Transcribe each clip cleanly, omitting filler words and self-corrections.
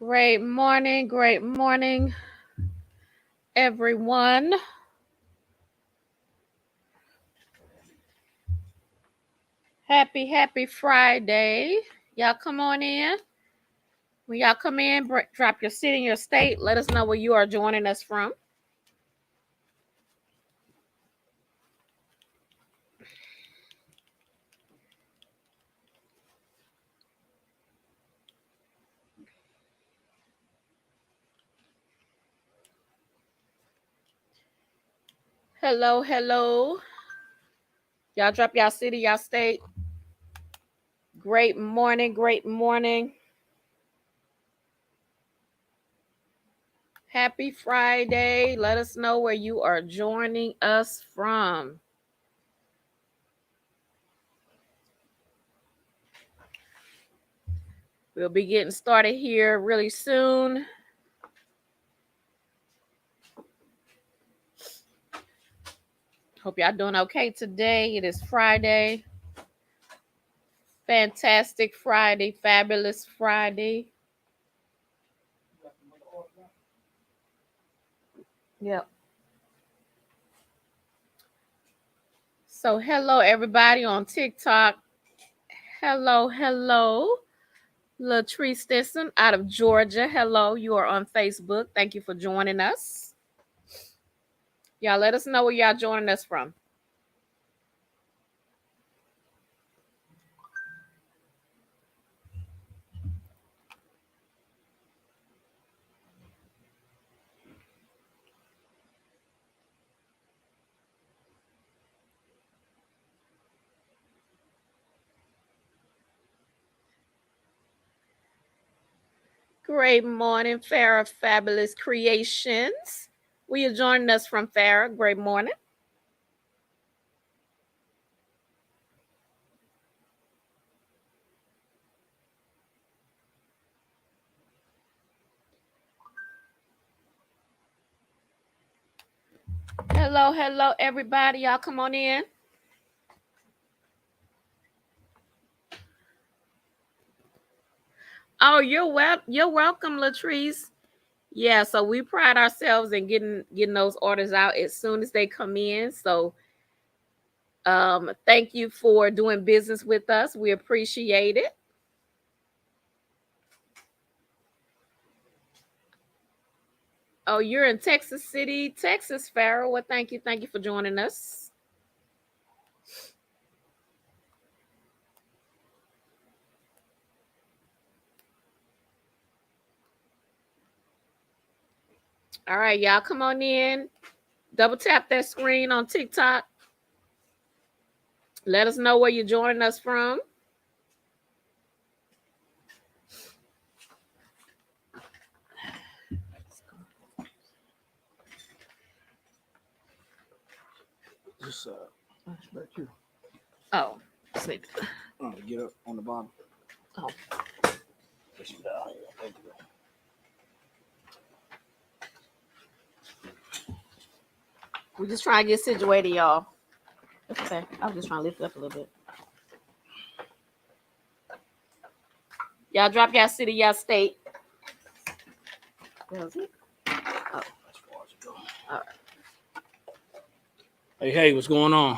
Great morning, everyone. Happy Friday. Y'all come on in. When y'all come in, drop your city and your state. Let us know where you are joining us from. Hello. Y'all drop y'all city, y'all state. Great morning. Happy Friday. Let us know where you are joining us from. We'll be getting started here really soon. Hope y'all doing okay today. It is Friday. Fantastic Friday. Fabulous Friday. Yep. So hello everybody on TikTok. Hello. Latrice Stinson out of Georgia. Hello, you are on Facebook. Thank you for joining us. Y'all let us know where y'all joining us from. Great morning, Farrah Fabulous Creations. Will you joining us from Farrah? Great morning. Hello, everybody. Y'all come on in. Oh, you're welcome, Latrice. Yeah, so we pride ourselves in getting those orders out as soon as they come in. So thank you for doing business with us. We appreciate it. Oh, you're in Texas City, Texas, Farrah. Well, thank you for joining us. All right, y'all come on in. Double tap that screen on TikTok. Let us know where you're joining us from. Just back here. Oh, sweet. Get up on the bottom. Oh. We're just trying to get situated, y'all. Okay, I'm just trying to lift it up a little bit. Y'all drop y'all city, y'all state. Where is it? Oh. All right. Hey, what's going on?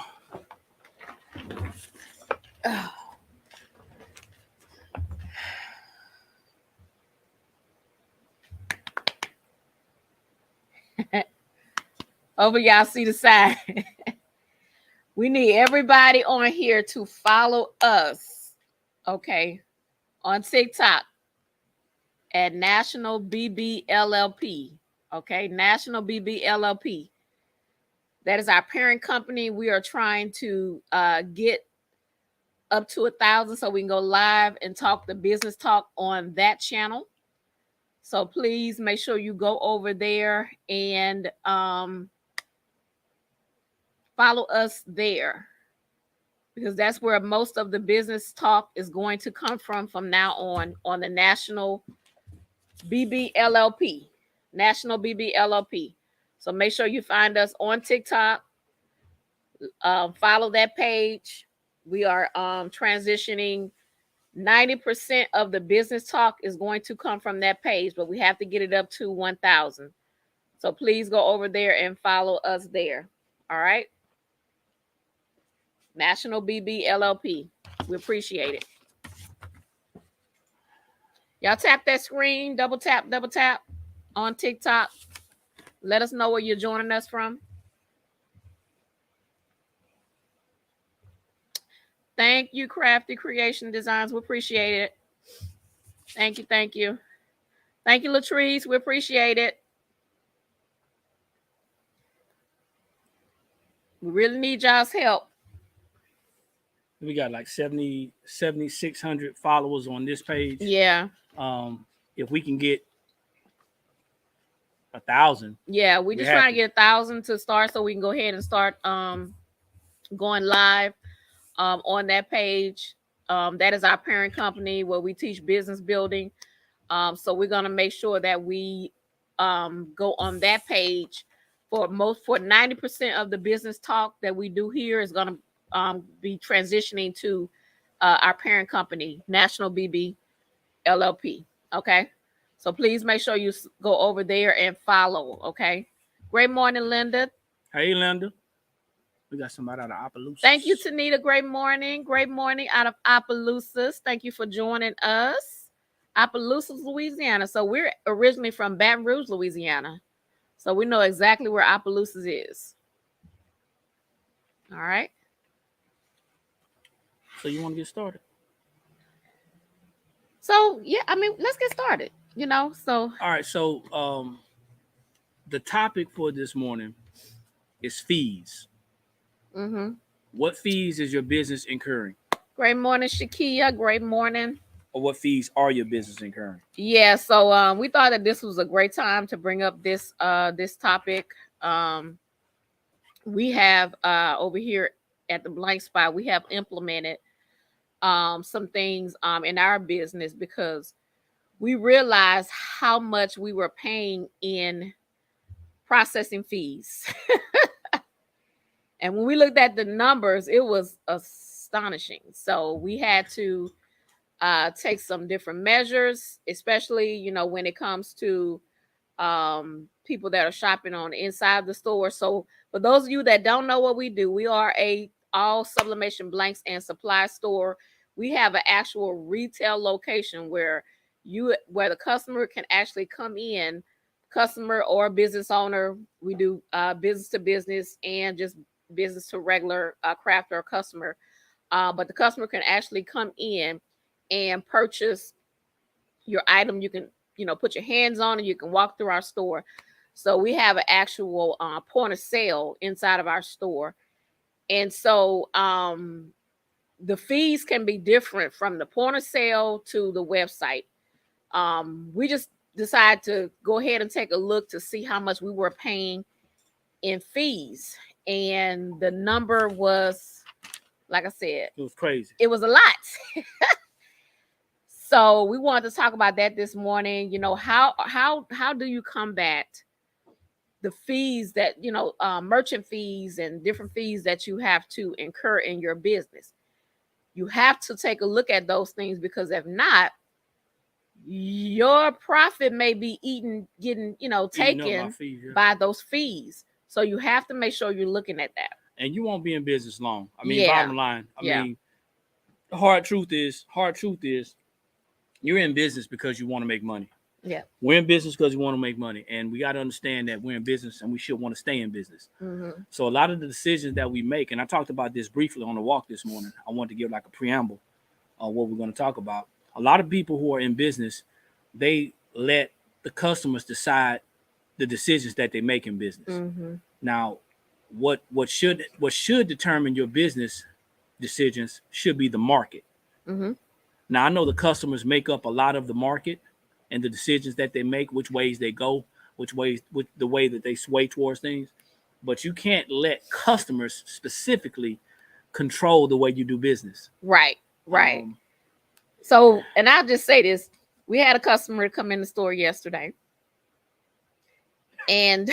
Over y'all see the side. We need everybody on here to follow us, okay, on TikTok at National BBLLP, okay, National BBLLP. That is our parent company. We are trying to get up to 1,000 so we can go live and talk the business talk on that channel. So please make sure you go over there and follow us there, because that's where most of the business talk is going to come from now on the National BBLLP. National BBLLP. So make sure you find us on TikTok. Follow that page. We are transitioning 90% of the business talk is going to come from that page, but we have to get it up to 1,000. So please go over there and follow us there. All right. National BB LLP. We appreciate it. Y'all tap that screen, double tap on TikTok. Let us know where you're joining us from. Thank you, Crafty Creation Designs. We appreciate it. Thank you. Thank you, Latrice. We appreciate it. We really need y'all's help. We got like 7,600 followers on this page. Yeah. If we can get 1,000. Yeah, we just trying to get 1,000 to start so we can go ahead and start going live on that page. That is our parent company where we teach business building. So we're gonna make sure that we go on that page for 90% of the business talk that we do here is gonna be transitioning to our parent company, National BB LLP. Okay, so please make sure you go over there and follow. Okay. Great morning, Linda. Hey, Linda. We got somebody out of Opelousas. Thank you, Tanita. Great morning. Great morning out of Opelousas. Thank you for joining us. Opelousas, Louisiana. So we're originally from Baton Rouge, Louisiana. So we know exactly where Opelousas is. All right. So you want to get started? So, yeah, I mean, let's get started, so. All right. So the topic for this morning is fees. Mm-hmm. What fees is your business incurring? Great morning, Shakia. Great morning. Or what fees are your business incurring? Yeah, so we thought that this was a great time to bring up this topic. We have over here at the Blank Spot, we have implemented some things in our business because we realized how much we were paying in processing fees. And when we looked at the numbers, it was astonishing. So we had to take some different measures, especially, when it comes to people that are shopping on the inside of the store. So for those of you that don't know what we do, we are a all sublimation blanks and supply store. We have an actual retail location where the customer can actually come in, customer or business owner. We do business to business and just business to regular craft or customer. But the customer can actually come in and purchase your item. You can, put your hands on it. You can walk through our store. So we have an actual point of sale inside of our store. And so the fees can be different from the point of sale to the website. We just decided to go ahead and take a look to see how much we were paying in fees. And the number was, like I said, it was crazy. It was a lot. So we wanted to talk about that this morning. How do you combat the fees that, merchant fees and different fees that you have to incur in your business? You have to take a look at those things because if not, your profit may be getting taken by those fees. So you have to make sure you're looking at that. And you won't be in business long. I mean, bottom line. I mean, the hard truth is, you're in business because you want to make money. Yeah. We're in business because we want to make money. And we got to understand that we're in business and we should want to stay in business. Mm-hmm. So a lot of the decisions that we make, and I talked about this briefly on the walk this morning. I wanted to give like a preamble on what we're going to talk about. A lot of people who are in business, they let the customers decide the decisions that they make in business. Mm-hmm. Now, what should determine your business decisions should be the market. Mm-hmm. Now, I know the customers make up a lot of the market and the decisions that they make, which ways they go, with the way that they sway towards things. But you can't let customers specifically control the way you do business. Right. So, and I'll just say this. We had a customer come in the store yesterday. And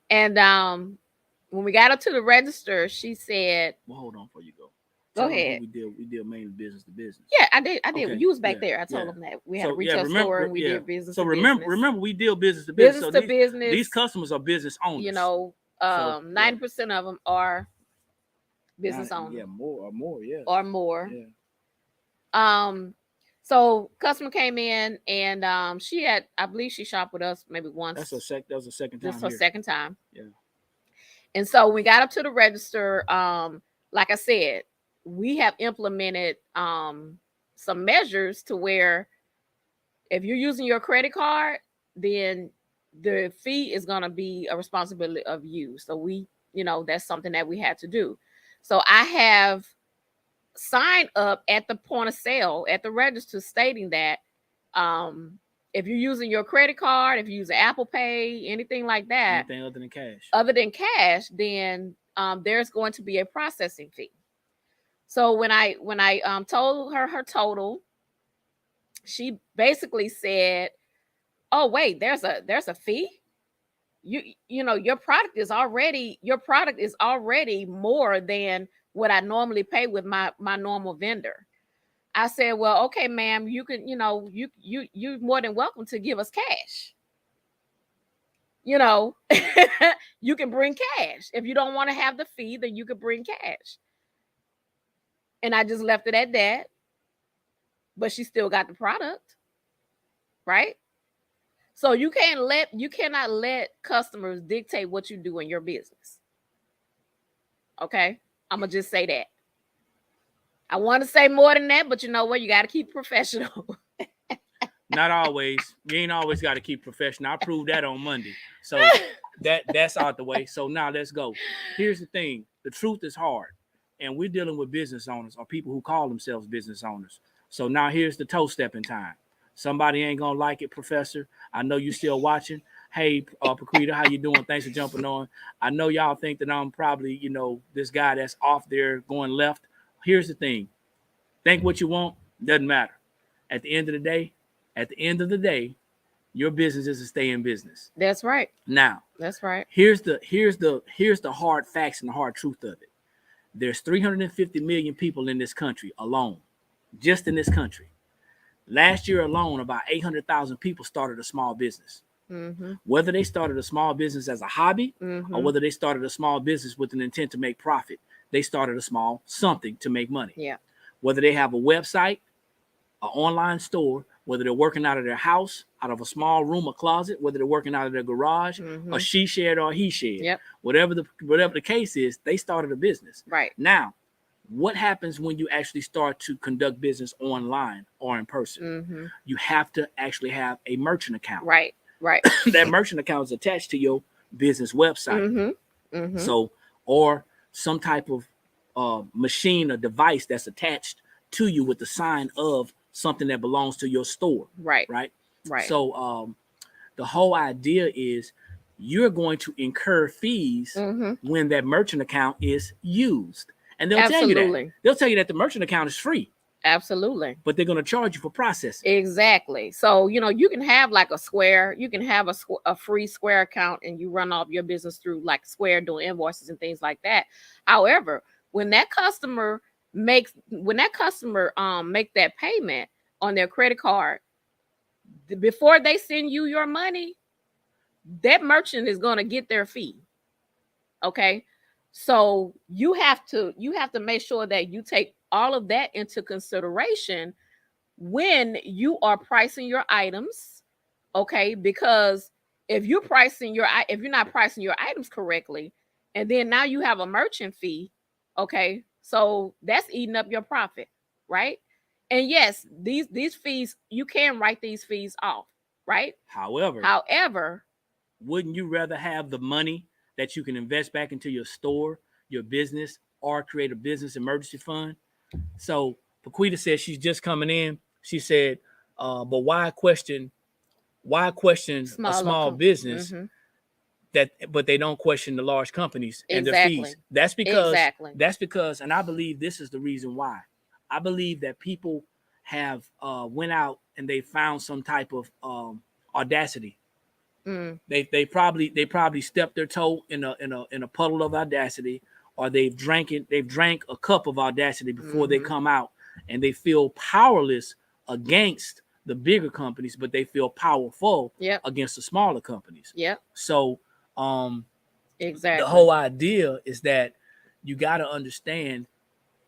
when we got up to the register, she said, well, hold on before you go. Go Tell them ahead. who we deal mainly business to business. Yeah, I did. Okay, You was back yeah, there. I told yeah. them that we had a retail remember, store and we did business. So to remember, business. we deal business to business. Business So to business. these customers are business owners. You know, 90% of them are business owners. Yeah, more, yeah. Or more. Yeah. So customer came in and I believe she shopped with us maybe once. That was a second time. This her second time. Yeah. And so we got up to the register. Like I said, we have implemented some measures to where if you're using your credit card, then the fee is going to be a responsibility of you. So that's something that we had to do. So I have signed up at the point of sale at the register stating that if you're using your credit card, if you use Apple Pay, anything like that, anything other than cash, then there's going to be a processing fee. So when I told her total, she basically said, "Oh wait, there's a fee. Your product is already more than what I normally pay with my normal vendor." I said, "Well, okay, ma'am, you can, you're more than welcome to give us cash. You can bring cash. If you don't want to have the fee, then you could bring cash." And I just left it at that. But she still got the product, right? So you cannot let customers dictate what you do in your business. Okay? I'm gonna just say that. I want to say more than that, but you know what? You got to keep professional. Not always. You ain't always got to keep professional. I proved that on Monday. So that's out the way. So now let's go. Here's the thing. The truth is hard. And we're dealing with business owners or people who call themselves business owners. So now here's the toe stepping time. Somebody ain't going to like it, Professor. I know you still watching. Hey, Paquita, how you doing? Thanks for jumping on. I know y'all think that I'm probably, this guy that's off there going left. Here's the thing. Think what you want. Doesn't matter. At the end of the day, your business is to stay in business. That's right. Now, that's right. Here's the hard facts and the hard truth of it. There's 350 million people in this country alone, just in this country. Last year alone, about 800,000 people started a small business. Mm-hmm. Whether they started a small business as a hobby or whether they started a small business with an intent to make profit, they started a small something to make money. Yeah. Whether they have a website, an online store, whether they're working out of their house, out of a small room or closet, whether they're working out of their garage, a she shed or a he shed, yep. whatever the case is, they started a business. Right. Now, what happens when you actually start to conduct business online or in person? Mm-hmm. You have to actually have a merchant account. Right. That merchant account is attached to your business website. Mm-hmm. Mm-hmm. So, or some type of machine or device that's attached to you with the sign of something that belongs to your store. Right. So the whole idea is you're going to incur fees when that merchant account is used. And they'll tell you that. They'll tell you that the merchant account is free. Absolutely. But they're going to charge you for processing. Exactly. So, you can have like a Square, you can have a free Square account and you run off your business through like Square doing invoices and things like that. However, when that customer make that payment on their credit card, before they send you your money, that merchant is going to get their fee. Okay? So you have to make sure that you take all of that into consideration when you are pricing your items, okay? Because if you're not pricing your items correctly, and then now you have a merchant fee, okay? So that's eating up your profit, right? And yes, these fees, you can write these fees off, right? However, wouldn't you rather have the money that you can invest back into your store, your business, or create a business emergency fund? So Paquita said she's just coming in. She said, but why question a small business but they don't question the large companies and their fees? That's because, and I believe this is the reason why. I believe that people have went out and they found some type of audacity. They probably stepped their toe in a puddle of audacity, or they've drank a cup of audacity before they come out, and they feel powerless against the bigger companies, but they feel powerful against the smaller companies. So exactly. The whole idea is that you got to understand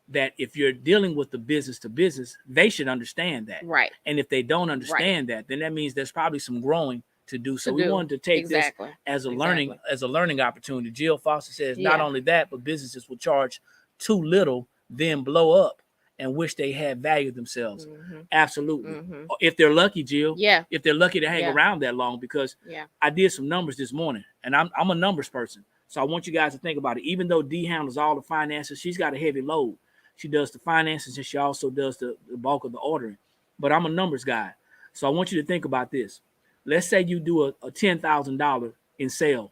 that if you're dealing with the business to business, they should understand that. Right. And if they don't understand that, then that means there's probably some growing to do. So we wanted to take this as a learning opportunity. Jill Foster says not only that, but businesses will charge too little, then blow up and wish they had valued themselves. Absolutely. If they're lucky, Jill. If they're lucky to hang around that long, because I did some numbers this morning, and I'm a numbers person. So I want you guys to think about it. Even though Dee handles all the finances, she's got a heavy load. She does the finances, and she also does the bulk of the ordering. But I'm a numbers guy. So I want you to think about this. Let's say you do a $10,000 in sale.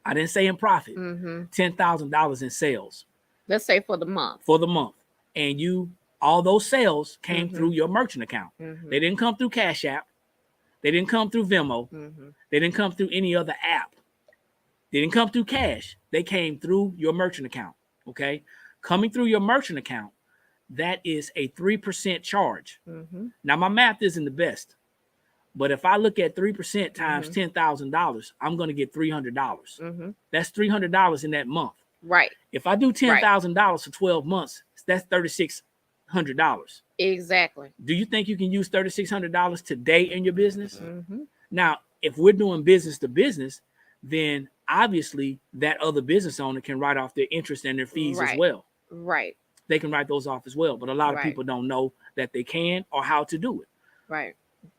I didn't say in profit. $10,000 in sales. Let's say for the month. And all those sales came through your merchant account. They didn't come through Cash App. They didn't come through Venmo. They didn't come through any other app. They didn't come through cash. They came through your merchant account. Okay. Coming through your merchant account, that is a 3% charge. Now, my math isn't the best, but if I look at 3% times $10,000, I'm going to get $300. That's $300 in that month. Right. If I do $10,000 for 12 months, that's $3,600. Exactly. Do you think you can use $3,600 today in your business? Now, if we're doing business to business, then obviously that other business owner can write off their interest and their fees as well. Right. They can write those off as well. But a lot of people don't know that they can or how to do it. Right.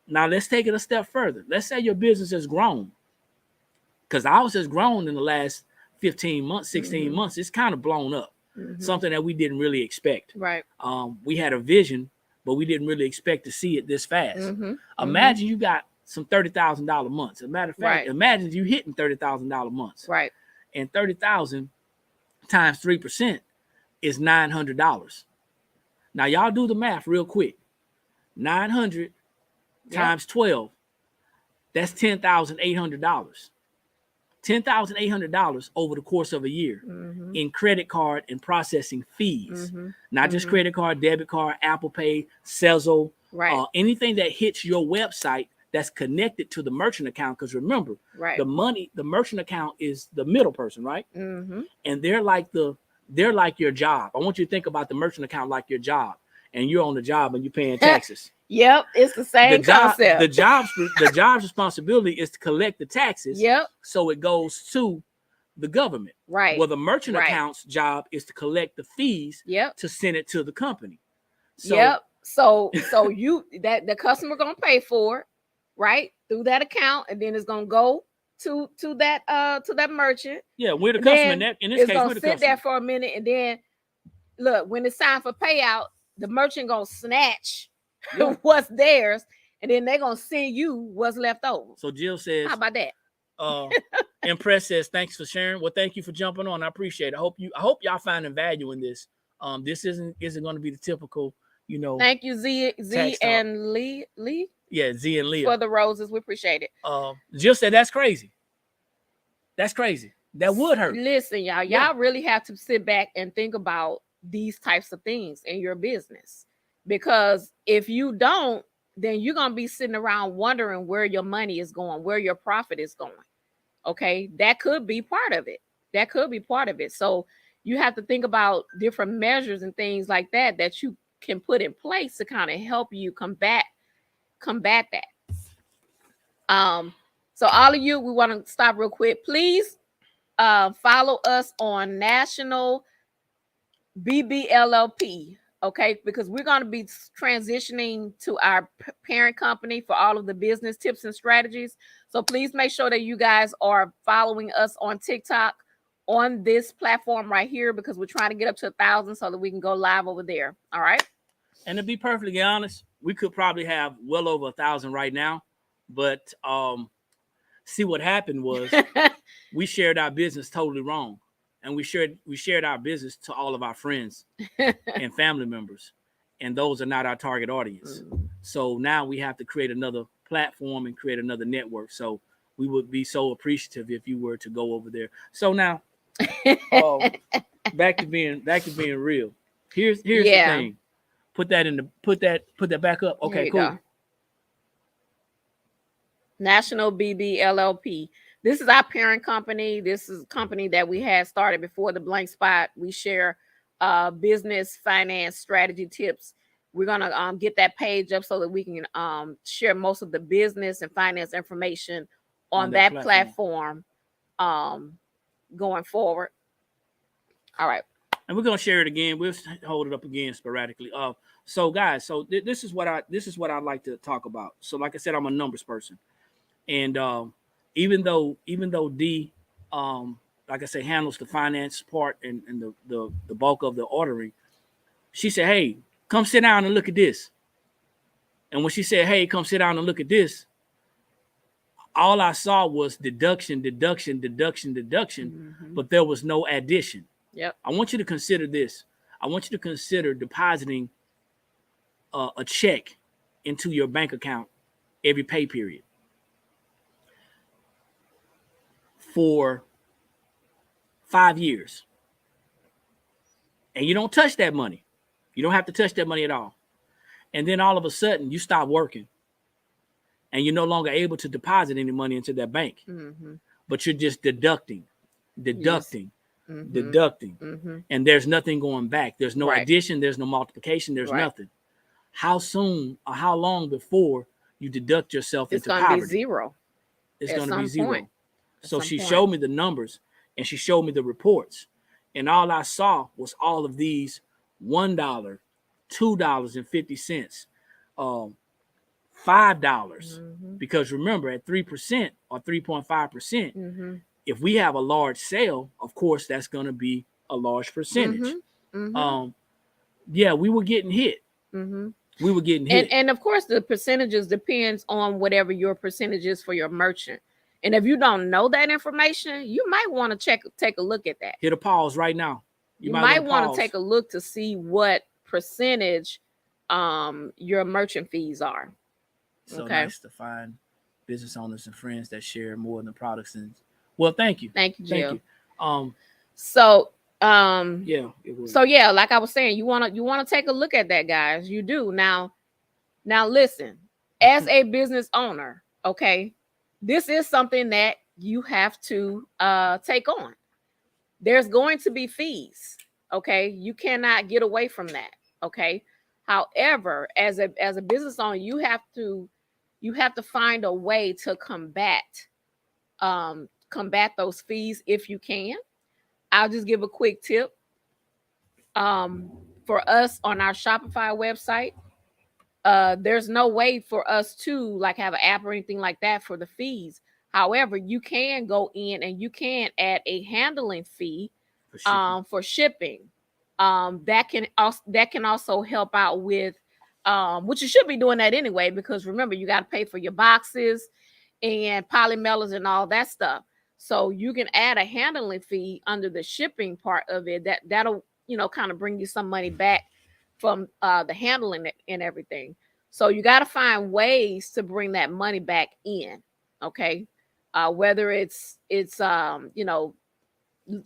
Now, let's take it a step further. Let's say your business has grown. Because ours has grown in the last 15 months, 16 months. It's kind of blown up. Something that we didn't really expect. Right. We had a vision, but we didn't really expect to see it this fast. Imagine you got some $30,000 months. As a matter of fact, imagine you hitting $30,000 months. Right. And 30,000 times 3% is $900. Now, y'all do the math real quick. 900 times 12, that's $10,800. $10,800 over the course of a year in credit card and processing fees. Not just credit card, debit card, Apple Pay, Sezzle, anything that hits your website that's connected to the merchant account. Because remember, the merchant account is the middle person, right? And they're like your job. I want you to think about the merchant account like your job, and you're on the job and you're paying taxes. Yep, it's the same concept. The job's responsibility is to collect the taxes. Yep. So it goes to the government. Right. Well, the merchant account's job is to collect the fees. Yep. To send it to the company. So, So you that the customer gonna pay for it, right, through that account, and then it's gonna go to that merchant. Yeah, we're the customer. In this case, we're the customer. It's gonna sit there for a minute, and then look, when it's time for payout, the merchant gonna snatch what's theirs, and then they're gonna send you what's left over. So Jill says, how about that? Impress says, thanks for sharing. Well, thank you for jumping on. I appreciate it. I hope y'all finding value in this. This isn't going to be the typical, Thank you, Z and Lee. Yeah, Z and Leah for the roses. We appreciate it. Jill said that's crazy. That's crazy. That would hurt. Listen, y'all really have to sit back and think about these types of things in your business. Because if you don't, then you're going to be sitting around wondering where your money is going, where your profit is going. Okay. That could be part of it. So you have to think about different measures and things like that you can put in place to kind of help you combat that. So all of you, we want to stop real quick. Please follow us on National BBLLP. Okay, because we're going to be transitioning to our parent company for all of the business tips and strategies. So please make sure that you guys are following us on TikTok on this platform right here, because we're trying to get up to 1,000 so that we can go live over there. All right. And to be perfectly honest, we could probably have well over 1,000 right now. But see, what happened was we shared our business totally wrong. And we shared our business to all of our friends and family members. And those are not our target audience. So now we have to create another platform and create another network. So we would be so appreciative if you were to go over there. So now Back to being real. Here's the thing. Put that back up. Okay, cool. Go. National BB LLP. This is our parent company. This is a company that we had started before the blank spot. We share business, finance, strategy tips. We're gonna get that page up so that we can share most of the business and finance information on that platform going forward. All right. And we're gonna share it again. We'll hold it up again sporadically. So guys, this is what I'd like to talk about. So like I said, I'm a numbers person, and even though D, like I say, handles the finance part and the bulk of the ordering, she said, "Hey, come sit down and look at this." And when she said, "Hey, come sit down and look at this," all I saw was deduction, but there was no addition. Yep. I want you to consider this. I want you to consider depositing a check into your bank account every pay period for 5 years. And you don't touch that money. You don't have to touch that money at all. And then all of a sudden you stop working and you're no longer able to deposit any money into that bank, but you're just deducting, Yes. deducting, and there's nothing going back. There's no Right. addition. There's no multiplication. There's nothing. How soon or how long before you deduct yourself It's into going to poverty? be zero. It's at going to be some zero. point. So some she point. showed me the numbers and she showed me the reports. And all I saw was all of these $1, $2.50, $5. Because remember, at 3% or 3.5%, if we have a large sale, of course, that's going to be a large percentage. Yeah, we were getting hit. We were getting hit. And of course, the percentages depends on whatever your percentage is for your merchant. And if you don't know that information, you might want to take a look at that. Hit a pause right now. You might want to take a look to see what percentage your merchant fees are. So nice to find business owners and friends that share more than products. And well, thank you. Thank you, Jill. Thank you. Yeah, it was. So yeah, like I was saying, you want to take a look at that, guys. You do. Now listen, as a business owner, okay, this is something that you have to take on. There's going to be fees, okay? You cannot get away from that, okay? However, as a business owner, you have to find a way to combat those fees if you can. I'll just give a quick tip. For us on our Shopify website, there's no way for us to like have an app or anything like that for the fees. However, you can go in and you can add a handling fee for shipping. That can also help out with which you should be doing that anyway, because remember, you got to pay for your boxes and polymailers and all that stuff. So you can add a handling fee under the shipping part of it. That'll kind of bring you some money back from the handling and everything. So you got to find ways to bring that money back in. Okay. Whether it's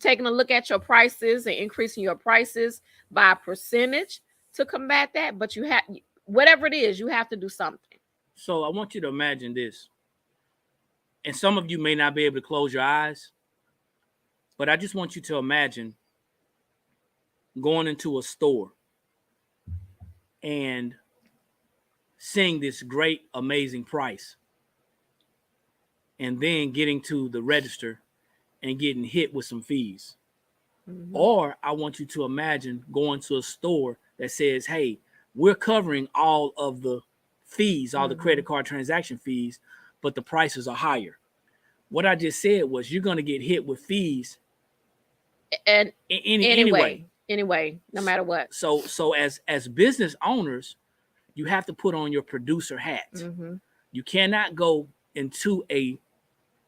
taking a look at your prices and increasing your prices by a percentage to combat that, but you have, whatever it is, you have to do something. So I want you to imagine this, and some of you may not be able to close your eyes, but I just want you to imagine going into a store and seeing this great, amazing price, and then getting to the register and getting hit with some fees. Or I want you to imagine going to a store that says, hey, we're covering all of the fees, all the credit card transaction fees, but the prices are higher. What I just said was you're going to get hit with fees and anyway, no matter what. So as business owners, you have to put on your producer hat. You cannot go into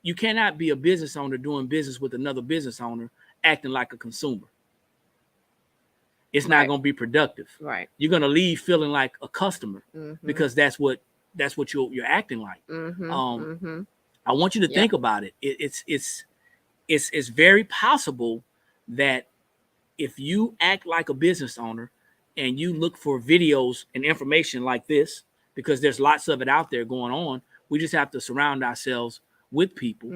you cannot be a business owner doing business with another business owner acting like a consumer. It's not going to be productive. Right. You're going to leave feeling like a customer because that's what you're acting like. I want you to think about it. It's very possible that if you act like a business owner and you look for videos and information like this, because there's lots of it out there going on, we just have to surround ourselves with people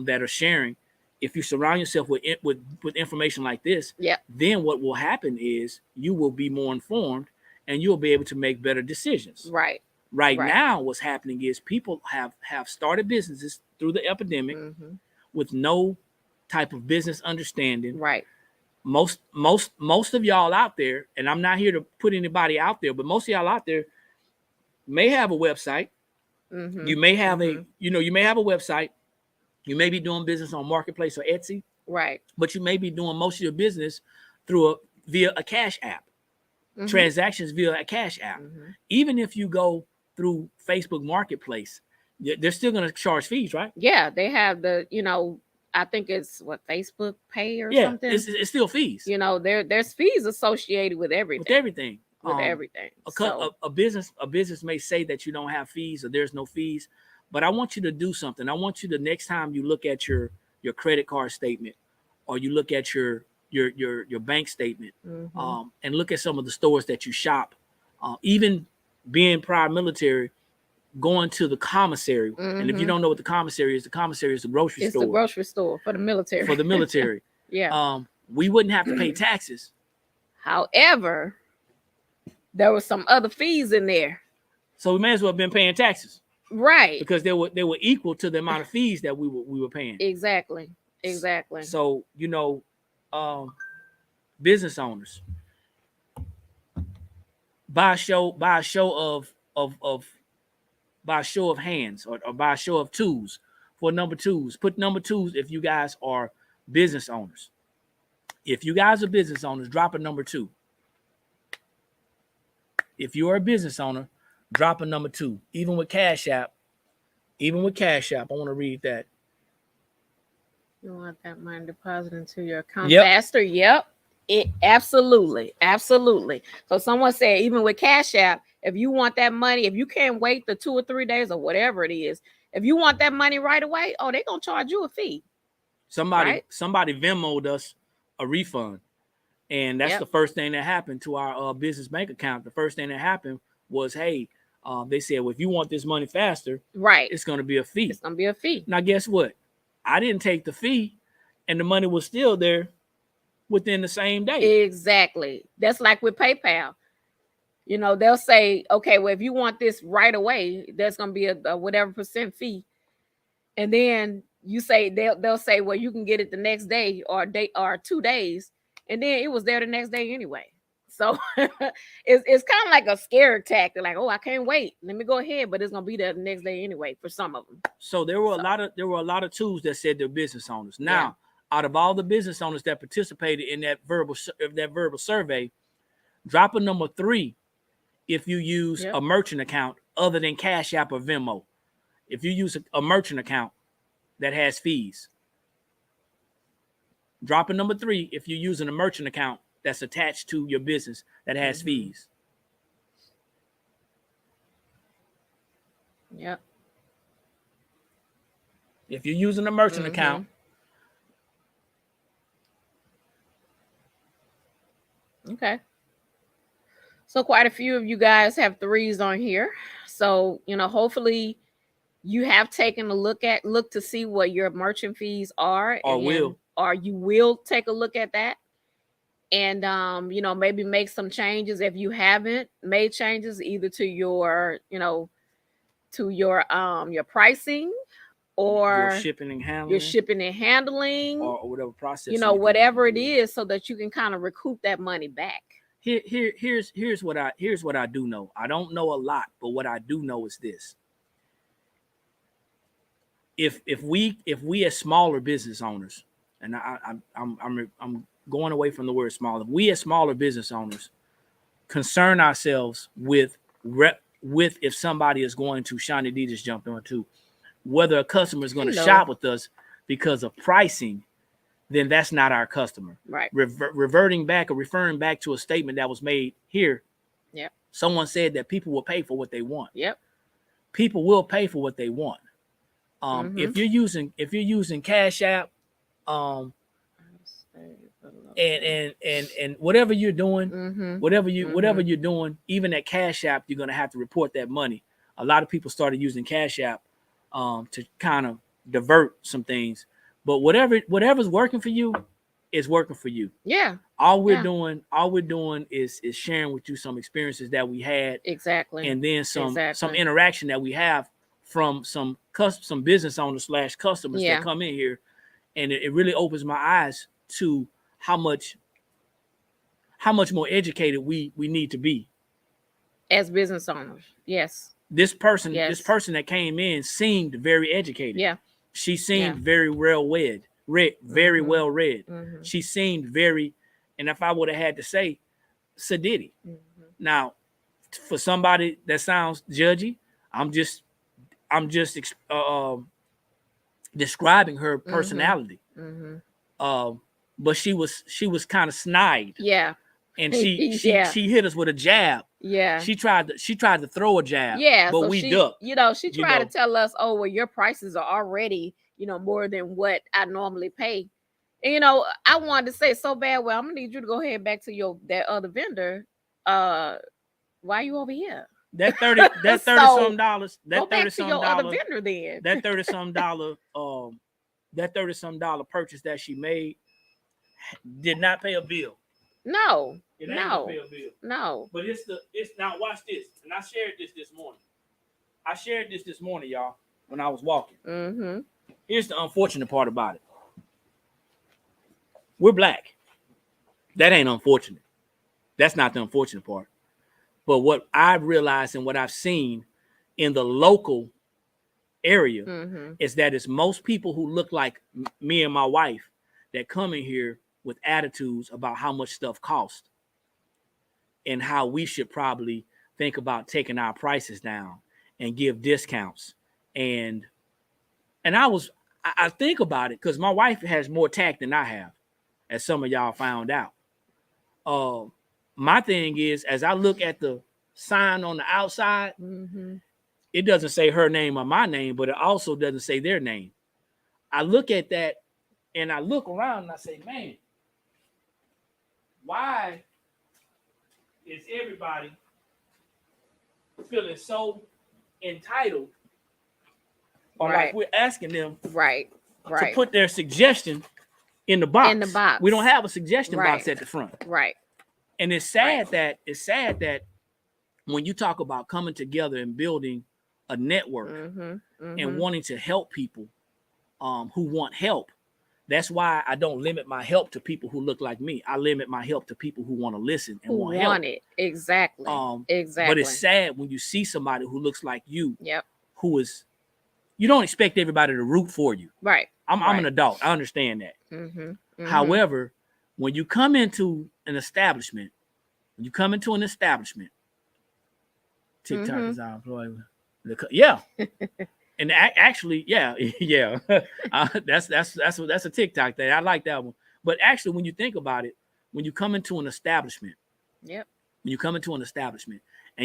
that are sharing. If you surround yourself with information like this, then what will happen is you will be more informed and you'll be able to make better decisions. Right now, what's happening is people have started businesses through the epidemic with no type of business understanding. Most of y'all out there, and I'm not here to put anybody out there, but most of y'all out there may have a website. You may have you may have a website. You may be doing business on Marketplace or Etsy. But you may be doing most of your business via a cash app. Transactions via a cash app. Even if you go through Facebook Marketplace, they're still going to charge fees, right? Yeah, they have the, I think it's Facebook Pay or something. It's still fees. There's fees associated with everything. A business may say that you don't have fees or there's no fees, but I want you to do something. I want you to, next time you look at your credit card statement or you look at your bank statement, and look at some of the stores that you shop, even being prior military, going to the commissary. And if you don't know what the commissary is the grocery store. It's the grocery store for the military. We wouldn't have to pay taxes. However, there were some other fees in there. So we may as well have been paying taxes. Right. Because they were equal to the amount of fees that we were paying. Exactly. So, business owners, by a show of hands or by a show of twos, for number twos, put number twos if you guys are business owners. If you guys are business owners, drop a number 2. If you are a business owner, drop a number 2. Even with Cash App, I want to read that. You want that money deposited into your account faster? Yep. Absolutely. So someone said, even with Cash App, if you want that money, if you can't wait the 2 or 3 days or whatever it is, if you want that money right away, they're gonna charge you a fee. Somebody Venmo'd us a refund, and that's the first thing that happened to our business bank account. The first thing that happened was, hey, they said, well, if you want this money faster, it's gonna be a fee. Now, guess what? I didn't take the fee, and the money was still there within the same day. Exactly. That's like with PayPal. They'll say, okay, well, if you want this right away, there's going to be a whatever percent fee. And then you say, they'll say, well, you can get it the next day or 2 days. And then it was there the next day anyway. So it's kind of like a scare tactic. Like, I can't wait. Let me go ahead. But it's going to be there the next day anyway for some of them. So there were a lot of tools that said they're business owners. Now, out of all the business owners that participated in that verbal survey, drop a number 3 if you use a merchant account other than Cash App or Venmo. If you use a merchant account that has fees, drop a number 3 if you're using a merchant account that's attached to your business that has fees. Yep. If you're using a merchant account. Okay. So quite a few of you guys have 3s on here. So, hopefully you have taken a look to see what your merchant fees are. Or you will take a look at that. And, maybe make some changes if you haven't made changes either to your pricing or your shipping and handling, or whatever process, whatever it is, so that you can kind of recoup that money back. Here's what I do know. I don't know a lot, but what I do know is this. If we as smaller business owners, and I'm going away from the word small, if we as smaller business owners concern ourselves with if somebody is going to, Shiny D just jumped on too, whether a customer is going to shop with us because of pricing, then that's not our customer. Right. Referring back to a statement that was made here. Yep. Someone said that people will pay for what they want. Yep. People will pay for what they want. If you're using Cash App, And whatever you're doing, whatever you're doing, even at Cash App, you're gonna have to report that money. A lot of people started using Cash App to kind of divert some things, but whatever's working for you is working for you. Yeah. All we're doing is sharing with you some experiences that we had, exactly, and then some interaction that we have from some business owners / customers that come in here, and it really opens my eyes to how much more educated we need to be as business owners. Yes. This person that came in seemed very educated. Yeah. She seemed very well read, very well read. She seemed very, and if I would have had to say, sedity. Now, for somebody that sounds judgy, I'm just describing her personality. But she was kind of snide. Yeah. And she hit us with a jab. Yeah. She tried to throw a jab. Yeah. But so we ducked. She tried to tell us, oh, well, your prices are already, more than what I normally pay. And, I wanted to say so bad, well, I'm gonna need you to go ahead back to that other vendor. Why are you over here? That $30-some dollars. That go back to your $30-some other vendor then. That $30-some dollar purchase that she made did not pay a bill. No. It ain't gonna pay a bill. No. But it's now watch this. And I shared this morning. I shared this morning, y'all, when I was walking. Here's the unfortunate part about it. We're black. That ain't unfortunate. That's not the unfortunate part. But what I've realized and what I've seen in the local area is that it's most people who look like me and my wife that come in here with attitudes about how much stuff costs and how we should probably think about taking our prices down and give discounts. And I think about it because my wife has more tact than I have, as some of y'all found out. My thing is, as I look at the sign on the outside, it doesn't say her name or my name, but it also doesn't say their name. I look at that and I look around and I say, man, why is everybody feeling so entitled, or like we're asking them to put their suggestion in the box? We don't have a suggestion box at the front. And it's sad that when you talk about coming together and building a network and wanting to help people who want help, that's why I don't limit my help to people who look like me. I limit my help to people who want to listen and want help. It. Exactly. But it's sad when you see somebody who looks like you, who is, you don't expect everybody to root for you. Right. I'm an adult. I understand that. However, when you come into an establishment, TikTok is our employee. Yeah. And actually, that's a TikTok thing. I like that one. But actually, when you think about it, when you come into an establishment, and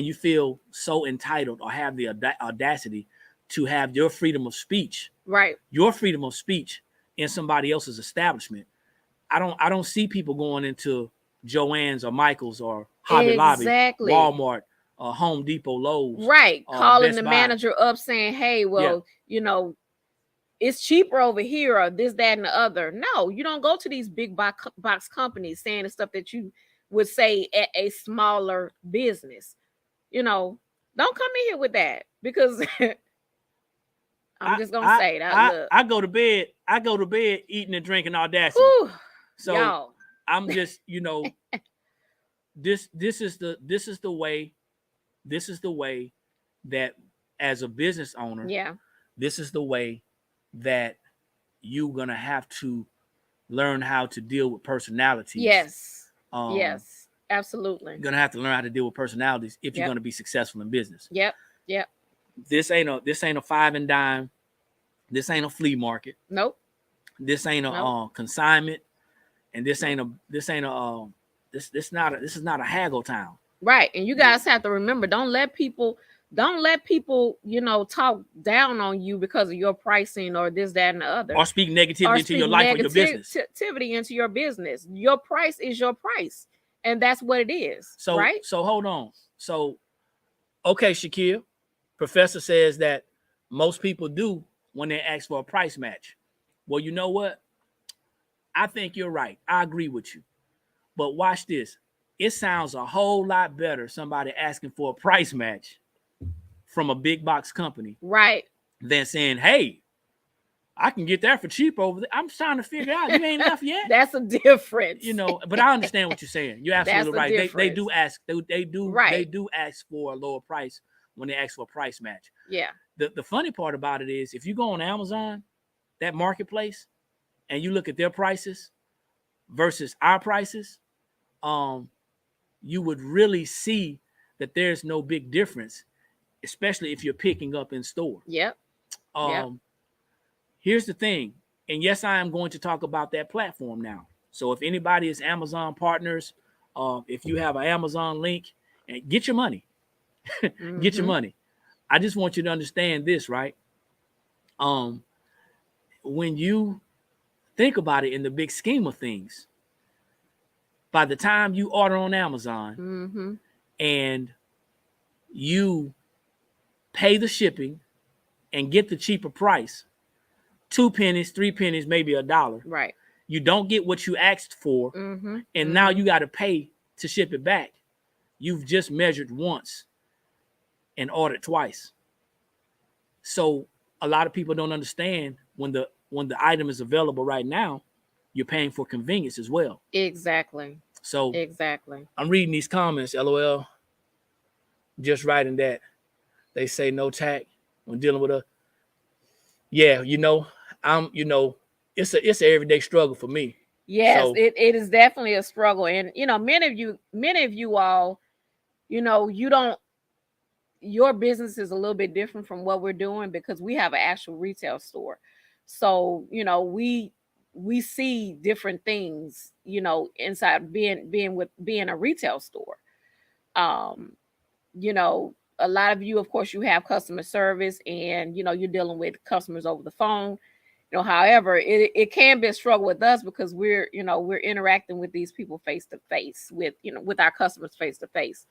you feel so entitled or have the audacity to have your freedom of speech, in somebody else's establishment, I don't see people going into Joann's or Michael's or Hobby Lobby, Walmart, Home Depot, Lowe's, calling the manager up saying, hey, well, it's cheaper over here, or this, that, and the other. No, you don't go to these big box companies saying the stuff that you would say at a smaller business. Don't come in here with that, because I'm just gonna say that. I go to bed eating and drinking audacity. Whew, so y'all. I'm just, this is the way that as a business owner, this is the way that you're gonna have to learn how to deal with personalities. Yes, absolutely. You're gonna have to learn how to deal with personalities if you're gonna be successful in business. Yep. This ain't a five and dime. This ain't a flea market. Nope. This ain't a consignment, and this is not a haggle town. Right. And you guys have to remember, don't let people Don't let people, talk down on you because of your pricing or this, that, and the other. Or speak negativity into your life or your business. Negativity into your business. Your price is your price. And that's what it is. So, right? So hold on. So, okay, Shakir, Professor says that most people do when they ask for a price match. Well, you know what? I think you're right. I agree with you. But watch this. It sounds a whole lot better somebody asking for a price match from a big box company, right, than saying, hey, I can get that for cheap over there. I'm trying to figure out. You ain't left yet. That's a difference. But I understand what you're saying. You're absolutely right. They do ask. They do ask for a lower price when they ask for a price match. Yeah. The funny part about it is if you go on Amazon, that marketplace, and you look at their prices versus our prices, you would really see that there's no big difference, especially if you're picking up in store. Yep. Here's the thing, and yes, I am going to talk about that platform now. So if anybody is Amazon partners, if you have an Amazon link, and get your money, get your money. I just want you to understand this, right? When you think about it in the big scheme of things, by the time you order on Amazon and you pay the shipping and get the cheaper price, 2 pennies, 3 pennies, maybe $1. Right. You don't get what you asked for, and now you got to pay to ship it back. You've just measured once and ordered twice. So a lot of people don't understand when the item is available right now, you're paying for convenience as well. Exactly. So exactly. I'm reading these comments, LOL. Just writing that. They say no tact when dealing with a. Yeah, it's an everyday struggle for me. Yes, so, it is definitely a struggle. And many of you all, your business is a little bit different from what we're doing because we have an actual retail store. So, we see different things, inside being a retail store. A lot of you, of course, you have customer service and, you're dealing with customers over the phone. However, it can be a struggle with us because we're interacting with these people face to face with our customers face to face.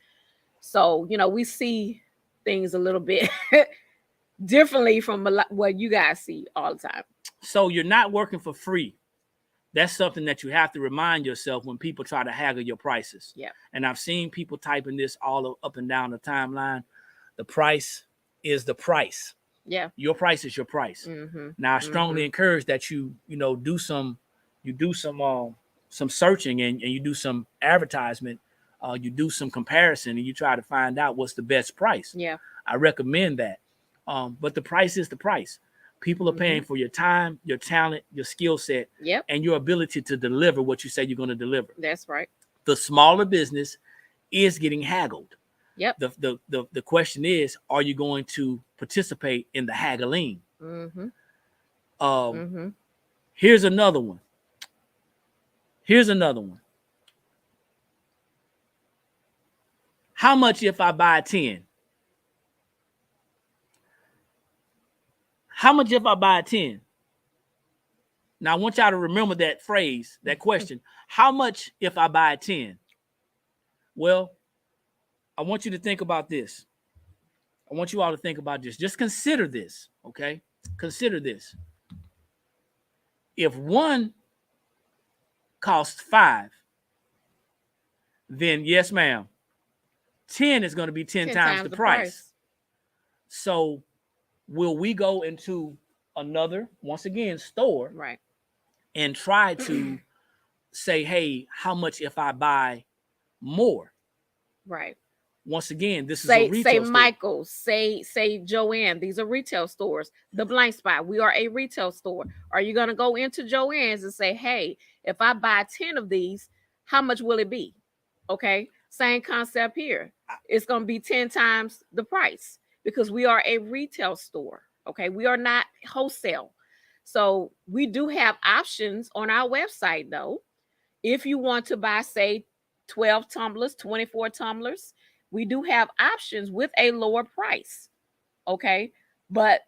So, we see things a little bit differently from what you guys see all the time. So you're not working for free. That's something that you have to remind yourself when people try to haggle your prices. Yeah. And I've seen people typing this all up and down the timeline. The price is the price. Yeah. Your price is your price. Now I strongly encourage that you do some searching and you do some advertisement, you do some comparison and you try to find out what's the best price. Yeah. I recommend that. But the price is the price. People are paying for your time, your talent, your skill set, and your ability to deliver what you say you're going to deliver. That's right. The smaller business is getting haggled. Yep. The question is, are you going to participate in the haggling? Here's another one. How much if I buy 10? How much if I buy 10? Now, I want y'all to remember that phrase, that question. How much if I buy 10? Well, I want you to think about this. I want you all to think about this. Just consider this, okay? Consider this. If one costs 5, then yes, ma'am, 10 is going to be 10 times the price. So will we go into another, once again, store, right, and try to say, hey, how much if I buy more? Right. Once again, this is a retail store. Say Michael's, say Joanne. These are retail stores. The Blank Spot, we are a retail store. Are you going to go into Joanne's and say, hey, if I buy 10 of these, how much will it be? Okay. Same concept here. It's going to be 10 times the price because we are a retail store. Okay. We are not wholesale. So we do have options on our website though. If you want to buy, say, 12 tumblers, 24 tumblers, we do have options with a lower price. Okay. But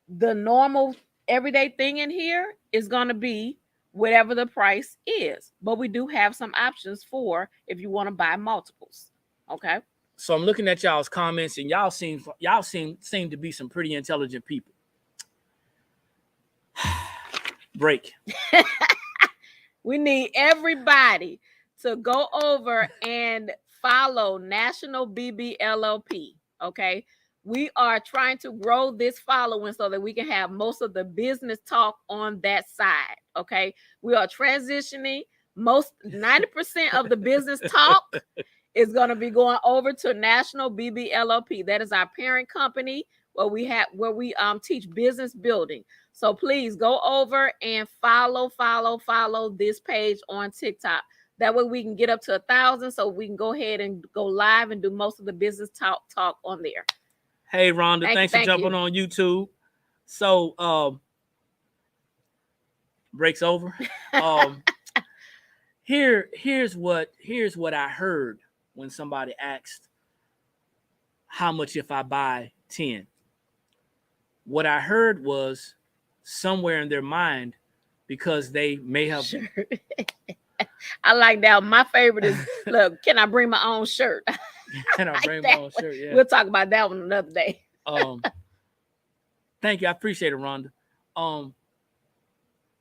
the normal everyday thing in here is going to be whatever the price is. But we do have some options for if you want to buy multiples. Okay. So I'm looking at y'all's comments, and y'all seem to be some pretty intelligent people. Break. We need everybody to go over and follow National BBLOP. Okay. We are trying to grow this following so that we can have most of the business talk on that side. Okay. We are transitioning 90% of the business talk is going to be going over to National BBLOP. That is our parent company where we teach business building. So please go over and follow this page on TikTok. That way we can get up to 1,000 so we can go ahead and go live and do most of the business talk on there. Hey, Rhonda, thanks for jumping on YouTube. So, break's over. Here's what I heard when somebody asked how much if I buy 10. What I heard was somewhere in their mind, because they may have. Sure. I like that. My favorite is, look, can I bring my own shirt? Can I bring my own shirt? Yeah. We'll talk about that one another day. Thank you. I appreciate it, Rhonda.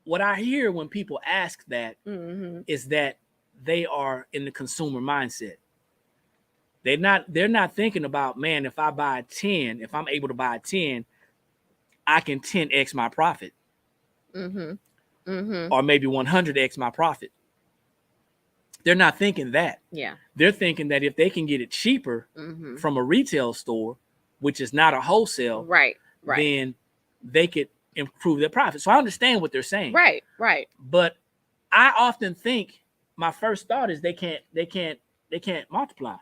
What I hear when people ask that is that they are in the consumer mindset. They're not thinking about, man, if I buy 10, if I'm able to buy 10, I can 10x my profit. Or maybe 100x my profit. They're not thinking that. Yeah. They're thinking that if they can get it cheaper from a retail store, which is not a wholesale, right, then they could improve their profit. So I understand what they're saying. Right. But I often think my first thought is they can't multiply.